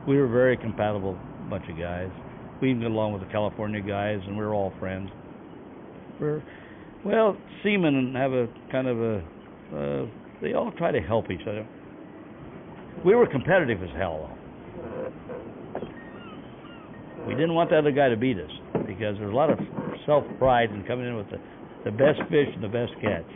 We were a very compatible bunch of guys. We even got along with the California guys, and we were all friends. Seamen have a kind of a, they all try to help each other. We were competitive as hell, though. We didn't want the other guy to beat us, because there's a lot of self-pride in coming in with the best fish and the best catch.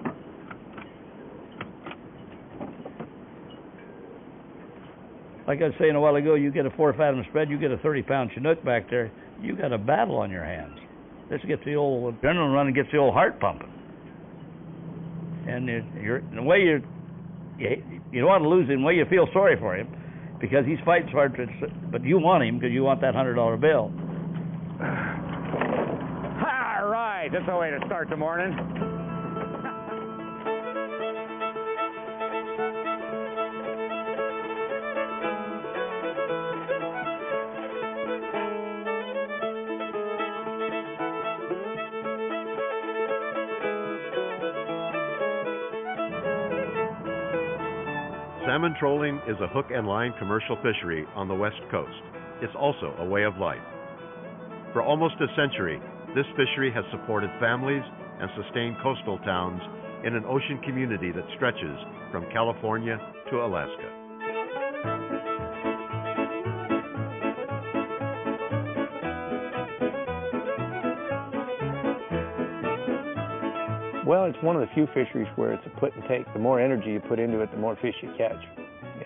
Like I was saying a while ago, you get a 4-fathom spread, you get a 30-pound Chinook back there, you got a battle on your hands. This gets the old adrenaline running, gets the old heart pumping. And you're in a way you don't want to lose him. In a way you feel sorry for him, because he's fighting so hard, but you want him because you want that $100 bill. All right, that's the way to start the morning. Salmon trolling is a hook and line commercial fishery on the West Coast. It's also a way of life. For almost a century, this fishery has supported families and sustained coastal towns in an ocean community that stretches from California to Alaska. Well, it's one of the few fisheries where it's a put and take. The more energy you put into it, the more fish you catch.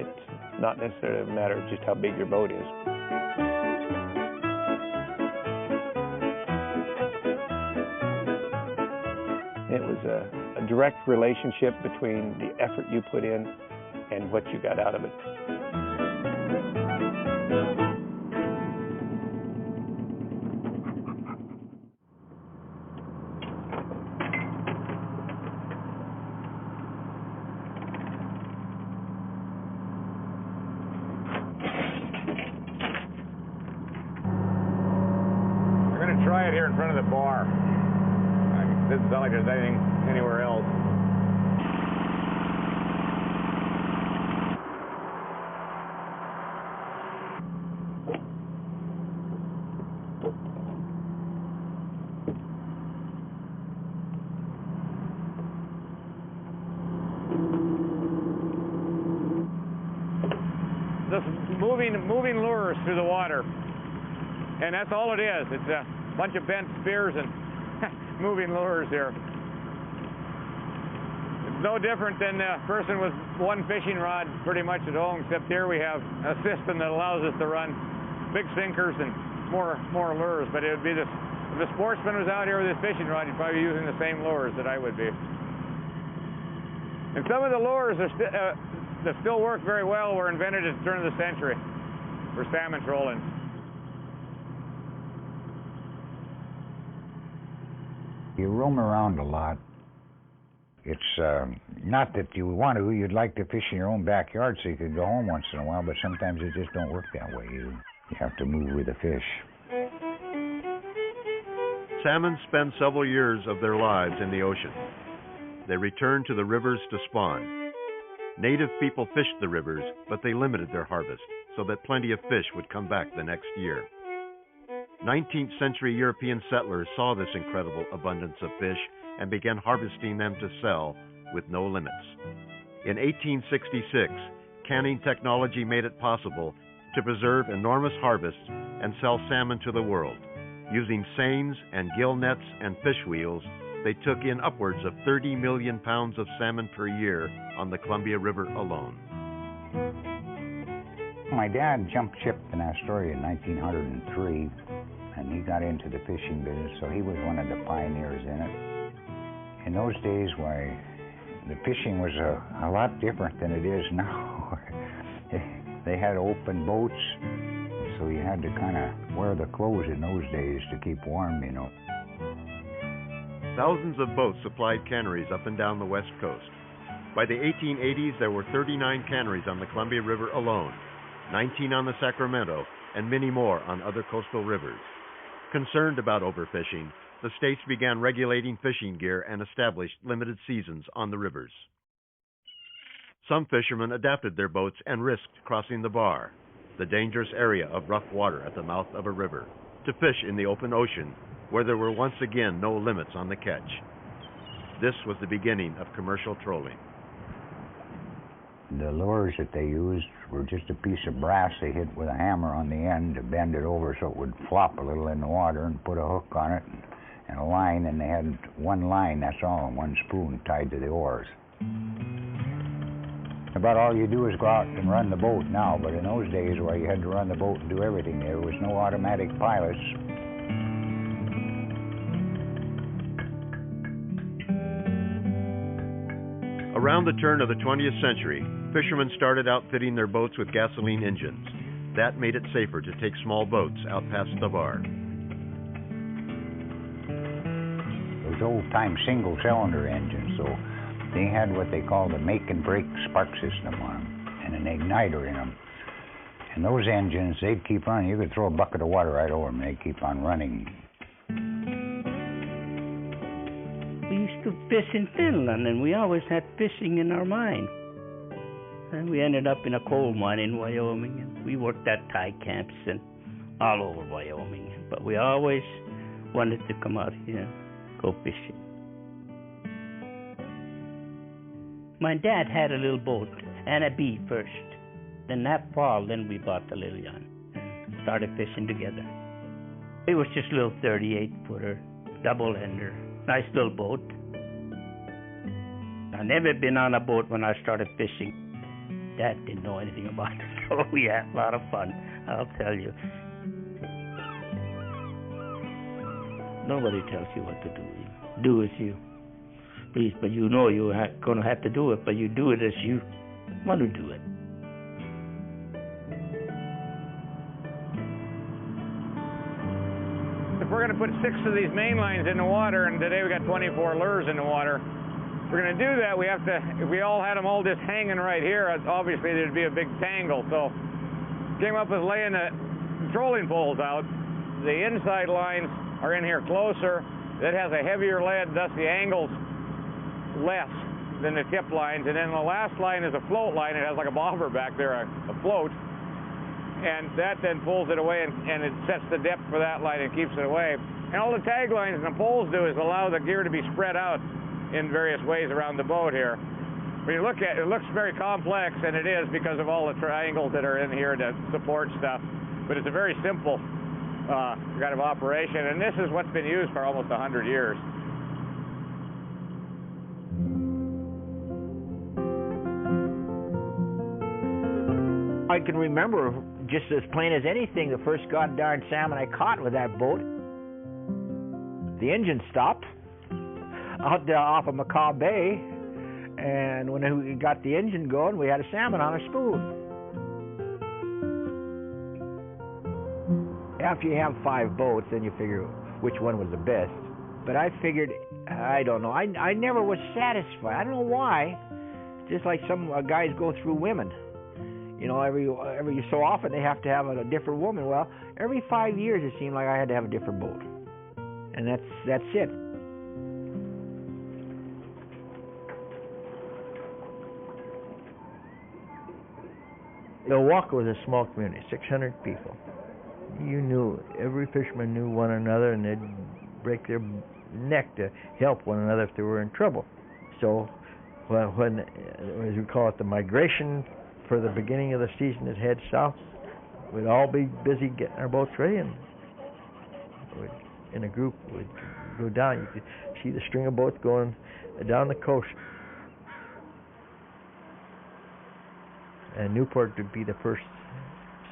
It's not necessarily a matter of just how big your boat is. It was a direct relationship between the effort you put in and what you got out of it. Try it here in front of the bar. It doesn't sound like there's anything anywhere else. Just moving lures through the water. And that's all it is. It's a bunch of bent spears and moving lures here. It's no different than a person with one fishing rod pretty much at home, except here we have a system that allows us to run big sinkers and more lures. But it would be this, if the sportsman was out here with his fishing rod, he'd probably be using the same lures that I would be. And some of the lures are that still work very well were invented at the turn of the century for salmon trolling. You roam around a lot. It's not that you want to. You'd like to fish in your own backyard so you could go home once in a while, but sometimes it just don't work that way. You have to move with the fish. Salmon spend several years of their lives in the ocean. They return to the rivers to spawn. Native people fished the rivers, but they limited their harvest so that plenty of fish would come back the next year. 19th century European settlers saw this incredible abundance of fish and began harvesting them to sell with no limits. In 1866, canning technology made it possible to preserve enormous harvests and sell salmon to the world. Using seines and gill nets and fish wheels, they took in upwards of 30 million pounds of salmon per year on the Columbia River alone. My dad jumped ship in Astoria in 1903, and he got into the fishing business, so he was one of the pioneers in it. In those days, why, the fishing was a lot different than it is now. They had open boats, so you had to kind of wear the clothes in those days to keep warm, you know. Thousands of boats supplied canneries up and down the West Coast. By the 1880s, there were 39 canneries on the Columbia River alone, 19 on the Sacramento, and many more on other coastal rivers. Concerned about overfishing, the states began regulating fishing gear and established limited seasons on the rivers. Some fishermen adapted their boats and risked crossing the bar. the dangerous area of rough water at the mouth of a river, to fish in the open ocean where there were once again no limits on the catch. This was the beginning of commercial trolling. The lures that they used were just a piece of brass they hit with a hammer on the end to bend it over so it would flop a little in the water, and put a hook on it and a line, and they had one line, that's all, and one spoon tied to the oars. About all you do is go out and run the boat now, but in those days where you had to run the boat and do everything, there was no automatic pilots. Around the turn of the 20th century, fishermen started outfitting their boats with gasoline engines. That made it safer to take small boats out past the bar. Those old-time single-cylinder engines, so they had what they called a make-and-break spark system on them, and an igniter in them. And those engines, they'd keep running. You could throw a bucket of water right over them, and they'd keep on running. We used to fish in Finland, and we always had fishing in our mind. And we ended up in a coal mine in Wyoming, and we worked at tie camps and all over Wyoming. But we always wanted to come out here and go fishing. My dad had a little boat and a bee first. Then that fall, then we bought the little yacht and started fishing together. It was just a little 38-footer, double-ender, nice little boat. I never been on a boat when I started fishing. Dad didn't know anything about it, so we had a lot of fun, I'll tell you. Nobody tells you what to do. Do as you please, but you know you're going to have to do it, but you do it as you want to do it. If we're going to put 6 of these main lines in the water, and today we got 24 lures in the water, if we're going to do that, we have to, if we all had them all just hanging right here, obviously there'd be a big tangle. So came up with laying the trolling poles out. The inside lines are in here closer. That has a heavier lead, thus the angle's less than the tip lines. And then the last line is a float line. It has like a bobber back there, a float. And that then pulls it away, and it sets the depth for that line and keeps it away. And all the tag lines and the poles do is allow the gear to be spread out in various ways around the boat here. When you look at it, it looks very complex, and it is because of all the triangles that are in here to support stuff. But it's a very simple kind of operation, and this is what's been used for almost 100 years. I can remember just as plain as anything the first goddamn salmon I caught with that boat. The engine stopped out there off of Macaw Bay, and when we got the engine going, we had a salmon on a spoon. After you have 5 boats, then you figure which one was the best. But I figured, I don't know, I never was satisfied. I don't know why. Just like some guys go through women. You know, every so often they have to have a different woman. Well, every 5 years it seemed like I had to have a different boat. And that's it. Milwaukee was a small community, 600 people. You knew, every fisherman knew one another, and they'd break their neck to help one another if they were in trouble. So when as we call it, the migration for the beginning of the season that heads south, we'd all be busy getting our boats ready, and in a group we'd go down. You could see the string of boats going down the coast. And Newport would be the first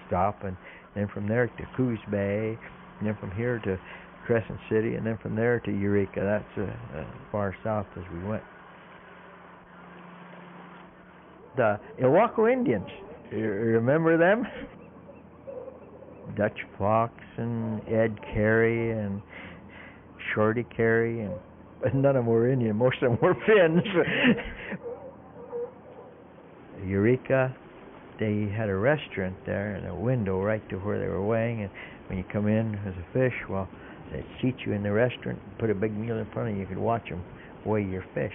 stop, and then from there to Coos Bay, and then from here to Crescent City, and then from there to Eureka. That's as far south as we went. The Ilwaco Indians, you remember them? Dutch Fox and Ed Carey and Shorty Carey, but none of them were Indian. Most of them were Finns. Eureka, they had a restaurant there and a window right to where they were weighing, and when you come in as a fish, well, they'd seat you in the restaurant, put a big meal in front of you. You could watch them weigh your fish,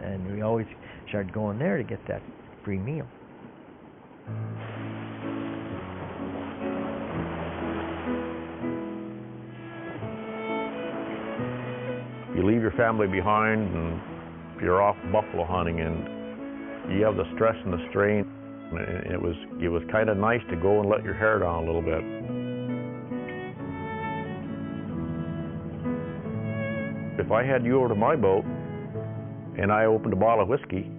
and we always started going there to get that free meal. You leave your family behind and you're off buffalo hunting, and you have the stress and the strain. And it was kind of nice to go and let your hair down a little bit. If I had you over to my boat and I opened a bottle of whiskey,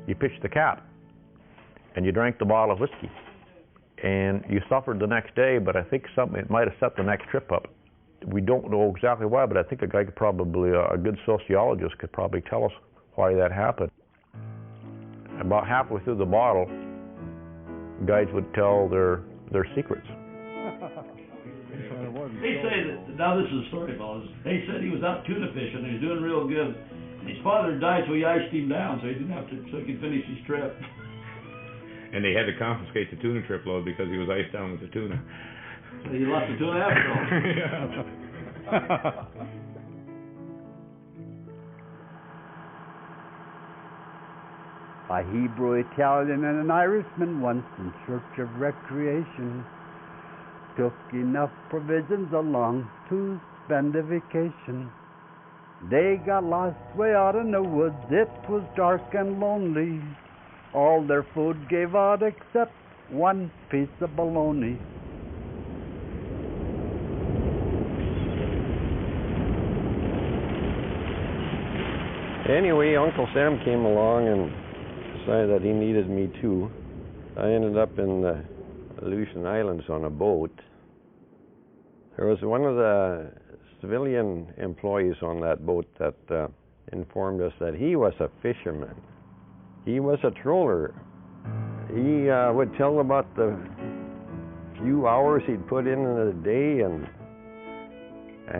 you pitched the cap and you drank the bottle of whiskey, and you suffered the next day, but I think it might have set the next trip up. We don't know exactly why, but I think a guy could probably, a good sociologist could probably tell us why that happened. About halfway through the bottle, guides would tell their secrets. They say that, now this is a story, fellas. They said he was out tuna fishing and he was doing real good. And his father died, so he iced him down so he could finish his trip. And they had to confiscate the tuna trip load because he was iced down with the tuna. So he lost the tuna after all. A Hebrew, Italian, and an Irishman once in search of recreation took enough provisions along to spend a vacation. They got lost way out in the woods. It was dark and lonely. All their food gave out except one piece of bologna. Anyway, Uncle Sam came along and decided that he needed me too. I ended up in the Aleutian Islands on a boat. There was one of the civilian employees on that boat that informed us that he was a fisherman. He was a troller. He would tell about the few hours he'd put in a day, and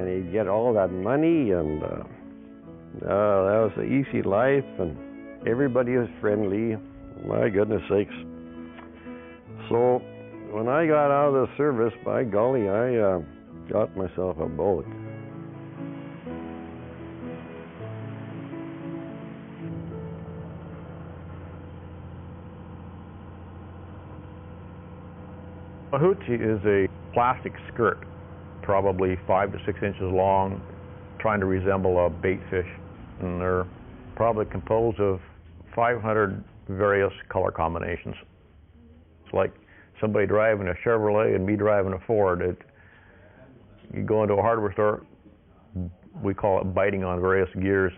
he'd get all that money, and that was an easy life, and everybody was friendly. My goodness sakes. So when I got out of the service, by golly, I got myself a boat. A hoochie is a plastic skirt, probably 5 to 6 inches long, trying to resemble a bait fish. And they're probably composed of 500 various color combinations. It's like somebody driving a Chevrolet and me driving a Ford. You go into a hardware store, we call it biting on various gears.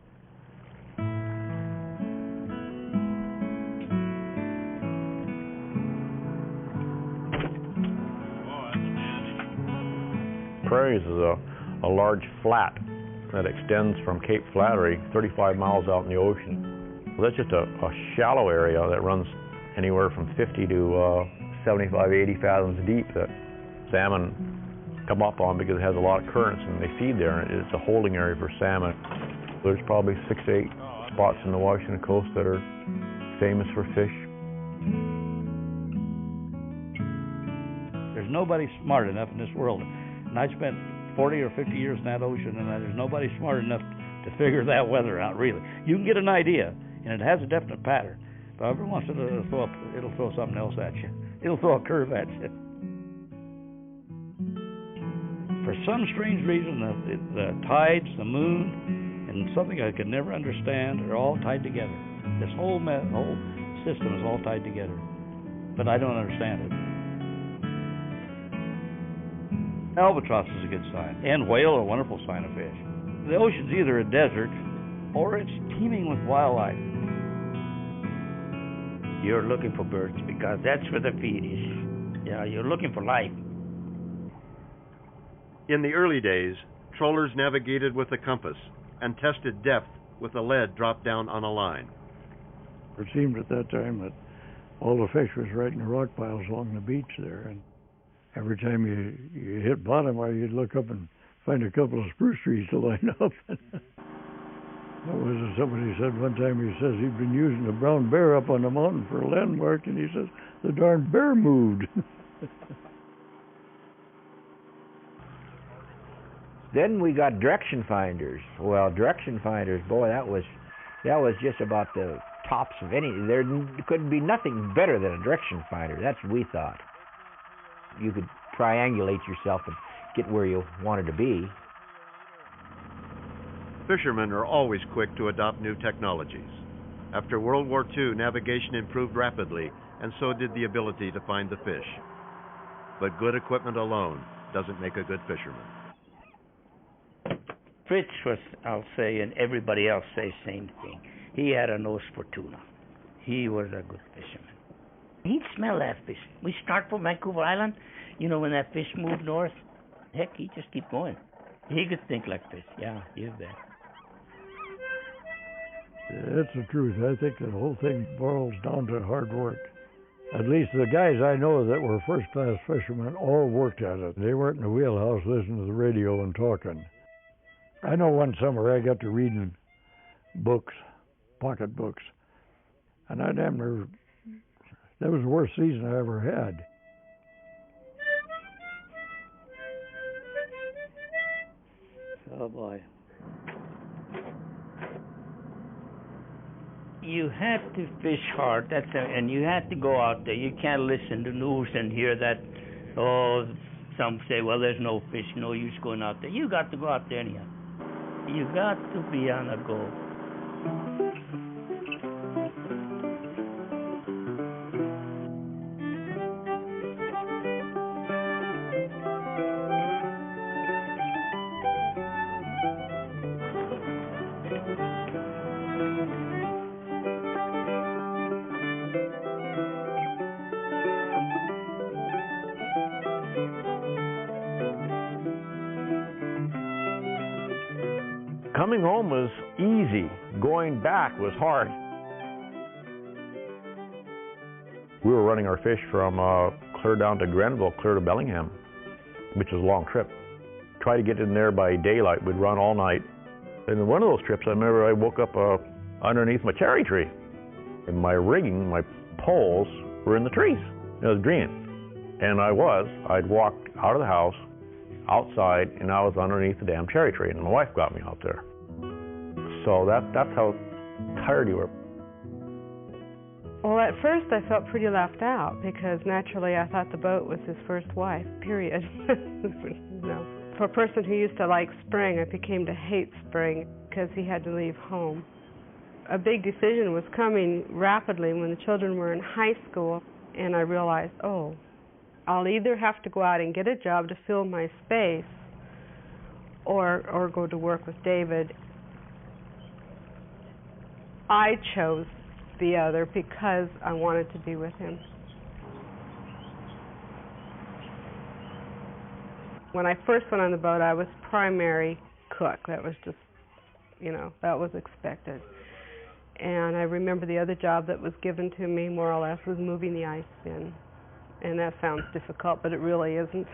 Prairies is a large flat that extends from Cape Flattery 35 miles out in the ocean. So that's just a shallow area that runs anywhere from 50 to 75, 80 fathoms deep that salmon come up on because it has a lot of currents and they feed there, and it's a holding area for salmon. There's probably 6 to 8 spots in the Washington coast that are famous for fish. There's nobody smart enough in this world. And I spent 40 or 50 years in that ocean, and there's nobody smart enough to figure that weather out, really. You can get an idea, and it has a definite pattern. But every once in a while, it'll throw something else at you. It'll throw a curve at you. For some strange reason, the tides, the moon, and something I could never understand are all tied together. This whole system is all tied together. But I don't understand it. Albatross is a good sign, and whale are a wonderful sign of fish. The ocean's either a desert or it's teeming with wildlife. You're looking for birds because that's where the feed is. Yeah, you're looking for life. In the early days, trollers navigated with a compass and tested depth with a lead dropped down on a line. It seemed at that time that all the fish was right in the rock piles along the beach there, and every time you hit bottom, you'd look up and find a couple of spruce trees to line up. Somebody said one time, he says he'd been using a brown bear up on the mountain for a landmark, and he says the darn bear moved. Then we got direction finders. Well, direction finders, boy, that was just about the tops of any. There couldn't be nothing better than a direction finder. That's what we thought. You could triangulate yourself and get where you wanted to be. Fishermen are always quick to adopt new technologies. After World War II, navigation improved rapidly, and so did the ability to find the fish. But good equipment alone doesn't make a good fisherman. Fritz was, I'll say, and everybody else says the same thing. He had a nose for tuna. He was a good fisherman. He'd smell that fish. We start from Vancouver Island, when that fish moved north, heck, he'd just keep going. He could think like this. Yeah, you bet. That's the truth. I think the whole thing boils down to hard work. At least the guys I know that were first-class fishermen all worked at it. They weren't in the wheelhouse listening to the radio and talking. I know one summer I got to reading books, pocket books, and that was the worst season I ever had. Oh boy. You had to fish hard, and you had to go out there. You can't listen to news and hear that, some say, well, there's no fish, no use going out there. You got to go out there anyhow. You got to be on the go. Coming home was easy. Going back was hard. We were running our fish from clear down to Grenville, clear to Bellingham, which is a long trip. Try to get in there by daylight. We'd run all night. And in one of those trips, I remember I woke up underneath my cherry tree. And my rigging, my poles, were in the trees. It was green. And I'd walked out of the house, outside, and I was underneath the damn cherry tree. And my wife got me out there. So that's how tired you were. Well, at first I felt pretty left out because naturally I thought the boat was his first wife, period. No. For a person who used to like spring, I became to hate spring because he had to leave home. A big decision was coming rapidly when the children were in high school, and I realized, I'll either have to go out and get a job to fill my space or go to work with David. I chose the other because I wanted to be with him. When I first went on the boat, I was primary cook. That was just, that was expected. And I remember the other job that was given to me, more or less, was moving the ice bin. And that sounds difficult, but it really isn't.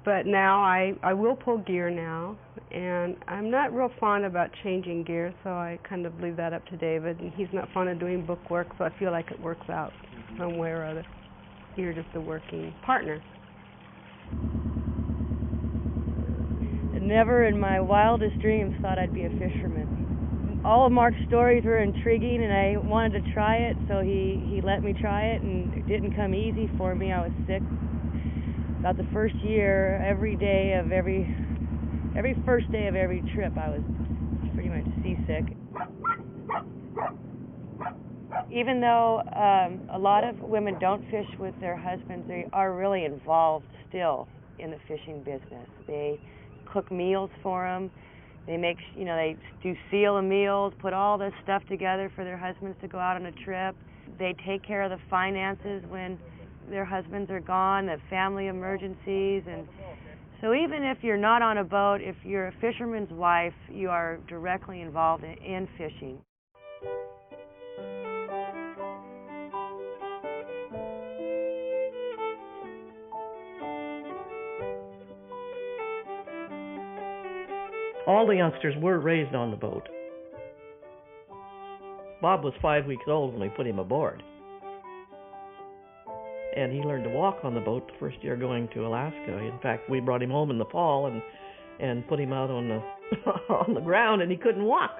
But now I will pull gear now, and I'm not real fond about changing gear, so I kind of leave that up to David. And he's not fond of doing book work, so I feel like it works out some way or other. You're just a working partner. Never in my wildest dreams thought I'd be a fisherman. All of Mark's stories were intriguing, and I wanted to try it, so he let me try it, and it didn't come easy for me. I was sick. About the first year, every first day of every trip, I was pretty much seasick. Even though a lot of women don't fish with their husbands, they are really involved still in the fishing business. They cook meals for them. They they do seal the meals, put all this stuff together for their husbands to go out on a trip. They take care of the finances when their husbands are gone, the family emergencies. And so even if you're not on a boat, if you're a fisherman's wife, you are directly involved in fishing. All the youngsters were raised on the boat. Bob was 5 weeks old when we put him aboard. And he learned to walk on the boat the first year going to Alaska. In fact, we brought him home in the fall and put him out on the on the ground, and he couldn't walk.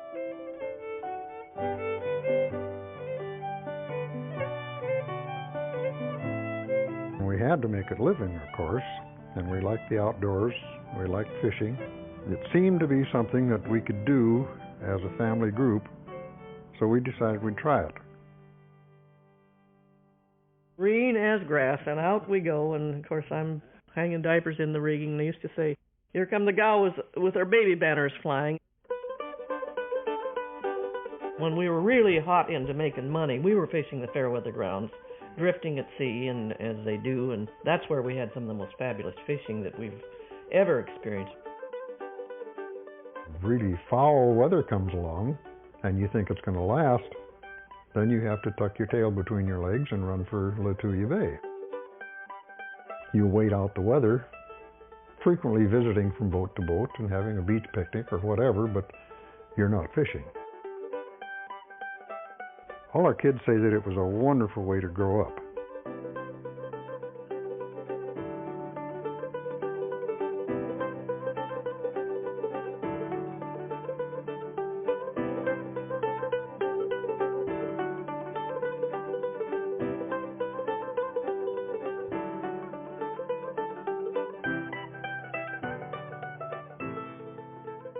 We had to make a living, of course, and we liked the outdoors. We liked fishing. It seemed to be something that we could do as a family group, so we decided we'd try it. Green as grass, and out we go. And of course, I'm hanging diapers in the rigging. They used to say, "Here come the gal with her baby banners flying." When we were really hot into making money, we were fishing the fair weather grounds, drifting at sea, and as they do, and that's where we had some of the most fabulous fishing that we've ever experienced. Really foul weather comes along, and you think it's going to last, then you have to tuck your tail between your legs and run for Lituya Bay. You wait out the weather, frequently visiting from boat to boat and having a beach picnic or whatever, but you're not fishing. All our kids say that it was a wonderful way to grow up.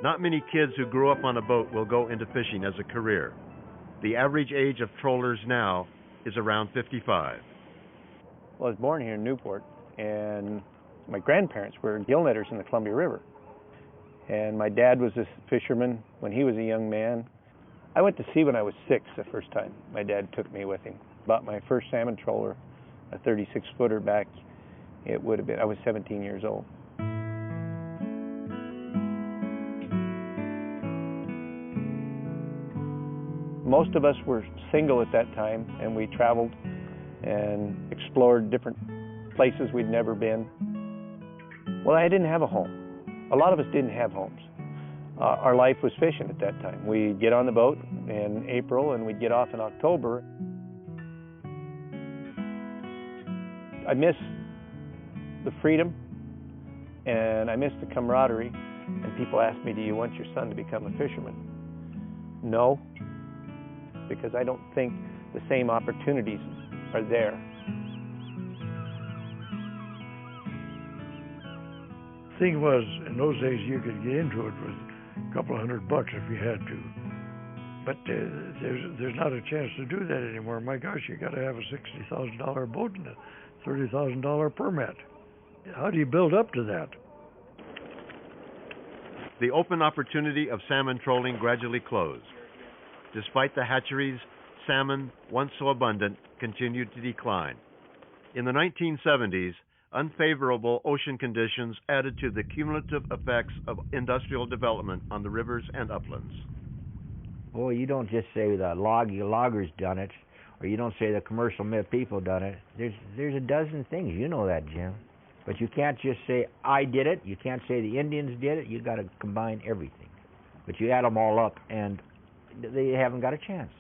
Not many kids who grew up on a boat will go into fishing as a career. The average age of trollers now is around 55. Well, I was born here in Newport, and my grandparents were Gillnetters in the Columbia River. And my dad was a fisherman when he was a young man. I went to sea when I was 6 the first time. My dad took me with him. Bought my first salmon trawler, a 36-footer back. I was 17 years old. Most of us were single at that time, and we traveled and explored different places we'd never been. Well, I didn't have a home. A lot of us didn't have homes. Our life was fishing at that time. We'd get on the boat in April, and we'd get off in October. I miss the freedom, and I miss the camaraderie. And people ask me, do you want your son to become a fisherman? No. Because I don't think the same opportunities are there. The thing was, in those days, you could get into it with a couple of $100 if you had to. But there's not a chance to do that anymore. My gosh, you got to have a $60,000 boat and a $30,000 permit. How do you build up to that? The open opportunity of salmon trolling gradually closed. Despite the hatcheries, salmon, once so abundant, continued to decline. In the 1970s, unfavorable ocean conditions added to the cumulative effects of industrial development on the rivers and uplands. Boy, you don't just say the loggers done it, or you don't say the commercial people done it. There's a dozen things. You know that, Jim. But you can't just say, I did it. You can't say the Indians did it. You got to combine everything. But you add them all up, and they haven't got a chance.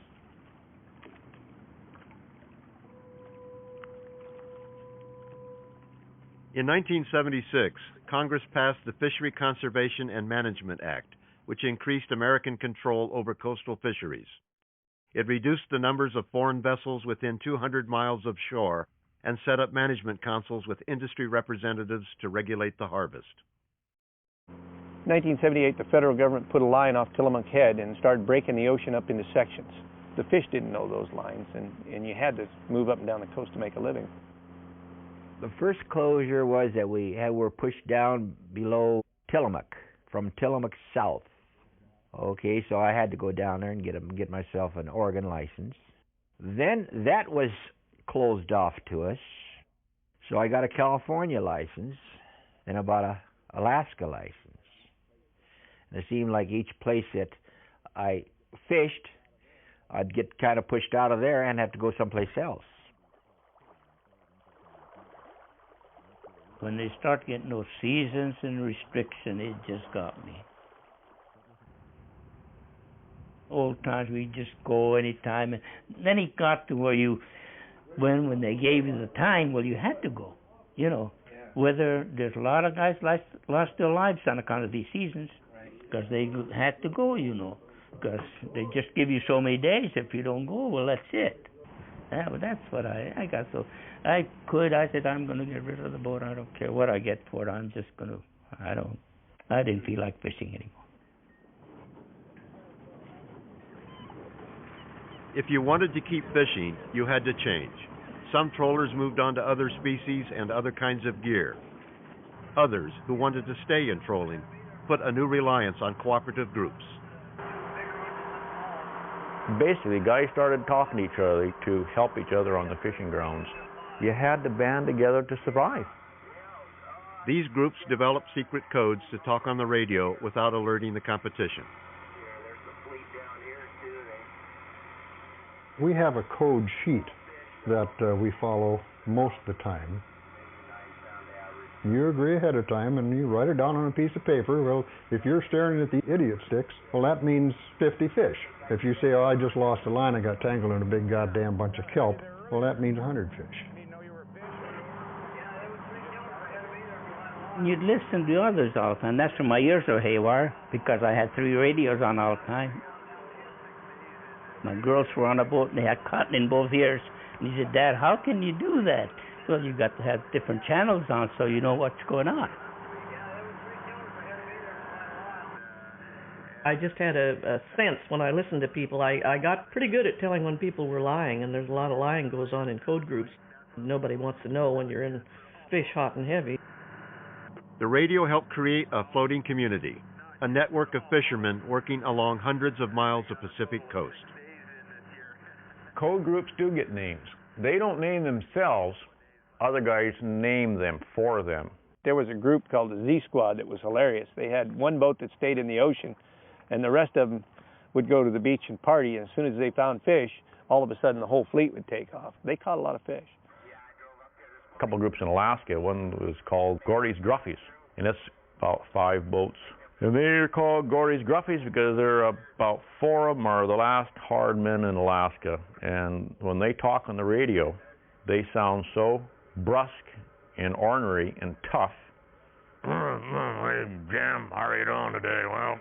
In 1976, Congress passed the Fishery Conservation and Management Act, which increased American control over coastal fisheries. It reduced the numbers of foreign vessels within 200 miles of shore and set up management councils with industry representatives to regulate the harvest. In 1978, the federal government put a line off Tillamook Head and started breaking the ocean up into sections. The fish didn't know those lines, and you had to move up and down the coast to make a living. The first closure was that we were pushed down below Tillamook, from Tillamook south. Okay, so I had to go down there and get myself an Oregon license. Then that was closed off to us, so I got a California license and about a Alaska license. And it seemed like each place that I fished, I'd get kind of pushed out of there and have to go someplace else. When they start getting those seasons and restriction, it just got me. Old times, we just go anytime, and then it got to where when they gave you the time, well, you had to go, you know. Whether there's a lot of guys lost their lives on account of these seasons, because they had to go, you know, because they just give you so many days. If you don't go, well, that's it. Well, that's what I got. So I said, I'm going to get rid of the boat. I don't care what I get for it. I'm just going to, I didn't feel like fishing anymore. If you wanted to keep fishing, you had to change. Some trollers moved on to other species and other kinds of gear. Others, who wanted to stay in trolling, put a new reliance on cooperative groups. Basically, guys started talking to each other to help each other on the fishing grounds. You had to band together to survive. These groups developed secret codes to talk on the radio without alerting the competition. We have a code sheet that we follow most of the time. You agree ahead of time and you write it down on a piece of paper. Well, if you're staring at the idiot sticks, well, that means 50 fish. If you say, oh, I just lost a line, I got tangled in a big goddamn bunch of kelp, well, that means 100 fish. You'd listen to others all the time. That's when my ears were haywire, because I had 3 radios on all the time. My girls were on a boat and they had cotton in both ears. And he said, Dad, how can you do that? Well, you've got to have different channels on so you know what's going on. I just had a sense when I listened to people. I got pretty good at telling when people were lying, and there's a lot of lying goes on in code groups. Nobody wants to know when you're in fish hot and heavy. The radio helped create a floating community, a network of fishermen working along hundreds of miles of Pacific coast. Code groups do get names. They don't name themselves. Other guys name them for them. There was a group called the Z Squad that was hilarious. They had one boat that stayed in the ocean, and the rest of them would go to the beach and party, and as soon as they found fish, all of a sudden the whole fleet would take off. They caught a lot of fish. A couple groups in Alaska. One was called Gordy's Gruffies, and it's about 5 boats. And they're called Gordy's Gruffies because there are about 4 of them are the last hard men in Alaska. And when they talk on the radio, they sound so brusque and ornery and tough. Hey, Jim, how are you doing today? Well,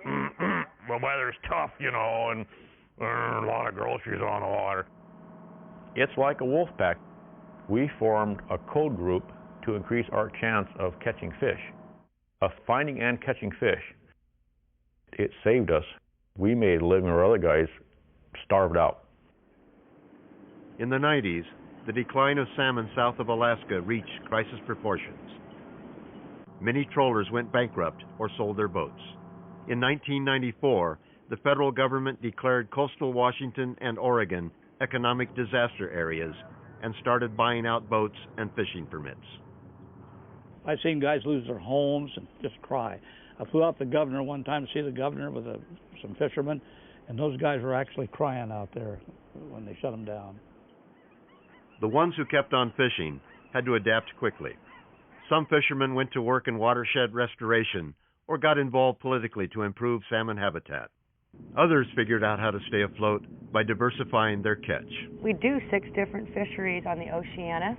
the weather's tough, you know, and a lot of groceries on the water. It's like a wolf pack. We formed a code group to increase our chance of catching fish, of finding and catching fish. It saved us. We made a living where other guys starved out. In the 90s, the decline of salmon south of Alaska reached crisis proportions. Many trollers went bankrupt or sold their boats. In 1994, the federal government declared coastal Washington and Oregon economic disaster areas and started buying out boats and fishing permits. I've seen guys lose their homes and just cry. I flew out the governor one time to see the governor with some fishermen, and those guys were actually crying out there when they shut them down. The ones who kept on fishing had to adapt quickly. Some fishermen went to work in watershed restoration or got involved politically to improve salmon habitat. Others figured out how to stay afloat by diversifying their catch. We do 6 different fisheries on the Oceana.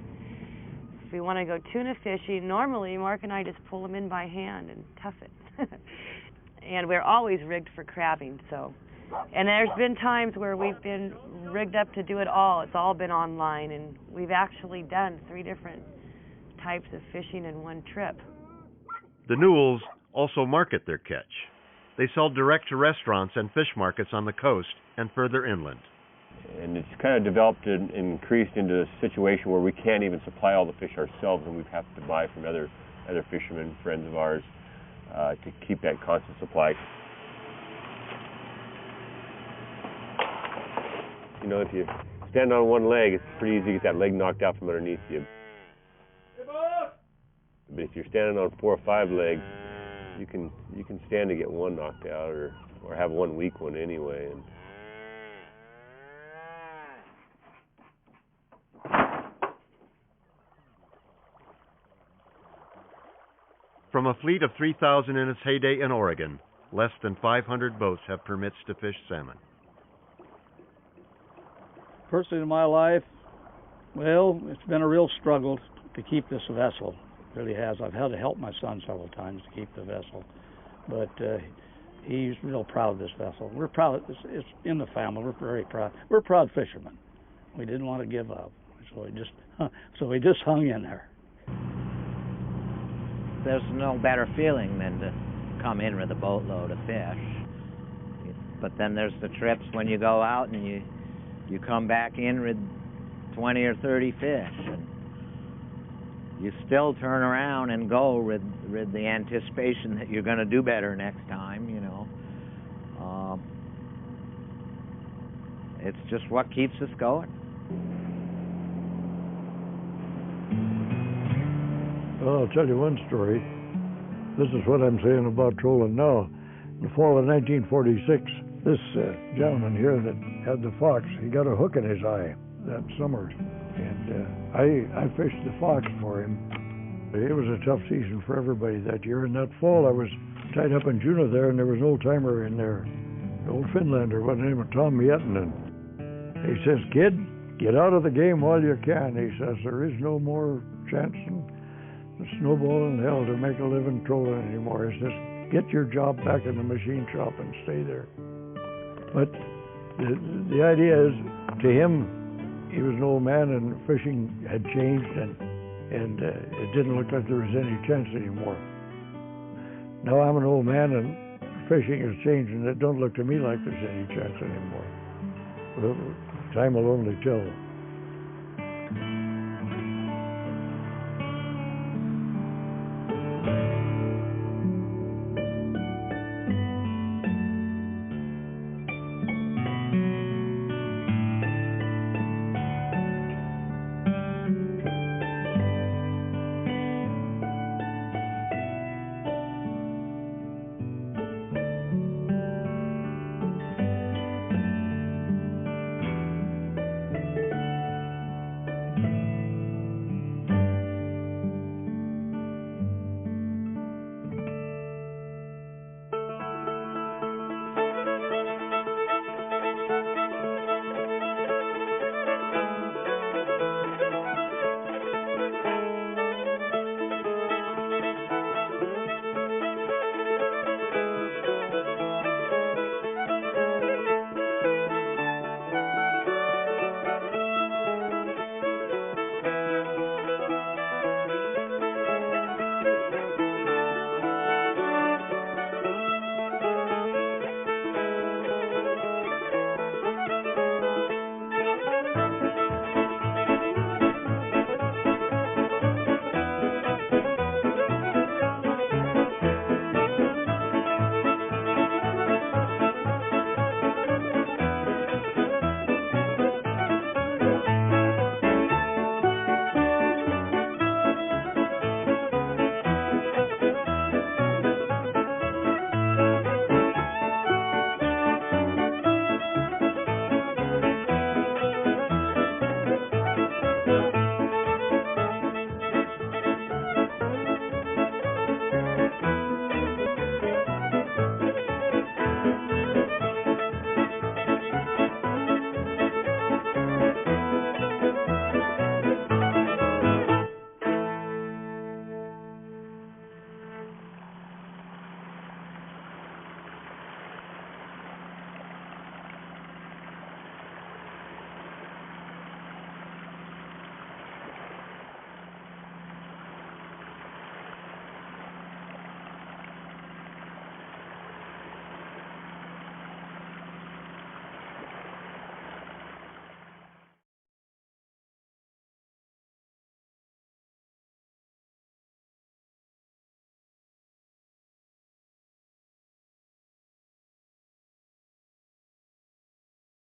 If we want to go tuna fishing, normally Mark and I just pull them in by hand and tough it. And we're always rigged for crabbing, so. And there's been times where we've been rigged up to do it all. It's all been online, and we've actually done 3 different types of fishing in one trip. The Newells also market their catch. They sell direct to restaurants and fish markets on the coast and further inland. And it's kind of developed and increased into a situation where we can't even supply all the fish ourselves, and we have to buy from other fishermen, friends of ours, to keep that constant supply. You know, if you stand on one leg, it's pretty easy to get that leg knocked out from underneath you. But if you're standing on 4 or 5 legs, you can stand to get one knocked out, or have one weak one anyway. And from a fleet of 3,000 in its heyday in Oregon, less than 500 boats have permits to fish salmon. Personally in my life, well, it's been a real struggle to keep this vessel. It really has. I've had to help my son several times to keep the vessel, but he's real proud of this vessel. We're proud. It's in the family. We're very proud. We're proud fishermen. We didn't want to give up, so we just hung in there. There's no better feeling than to come in with a boatload of fish. But then there's the trips when you go out and you come back in with 20 or 30 fish, and you still turn around and go with the anticipation that you're going to do better next time, you know. It's just what keeps us going. Well, I'll tell you one story. This is what I'm saying about trolling now. In the fall of 1946, this gentleman here that had the fox, he got a hook in his eye that summer. And I fished the fox for him. It was a tough season for everybody that year. And that fall, I was tied up in Juneau there, and there was an old-timer in there, an old Finlander by the name of Tom Miettinen. He says, "Kid, get out of the game while you can." He says, "There is no more chance in the snowball in hell to make a living trolling anymore." He says, "Get your job back in the machine shop and stay there." But the idea is, to him, he was an old man and fishing had changed, and it didn't look like there was any chance anymore. Now I'm an old man and fishing has changed, and it don't look to me like there's any chance anymore. Well, time will only tell.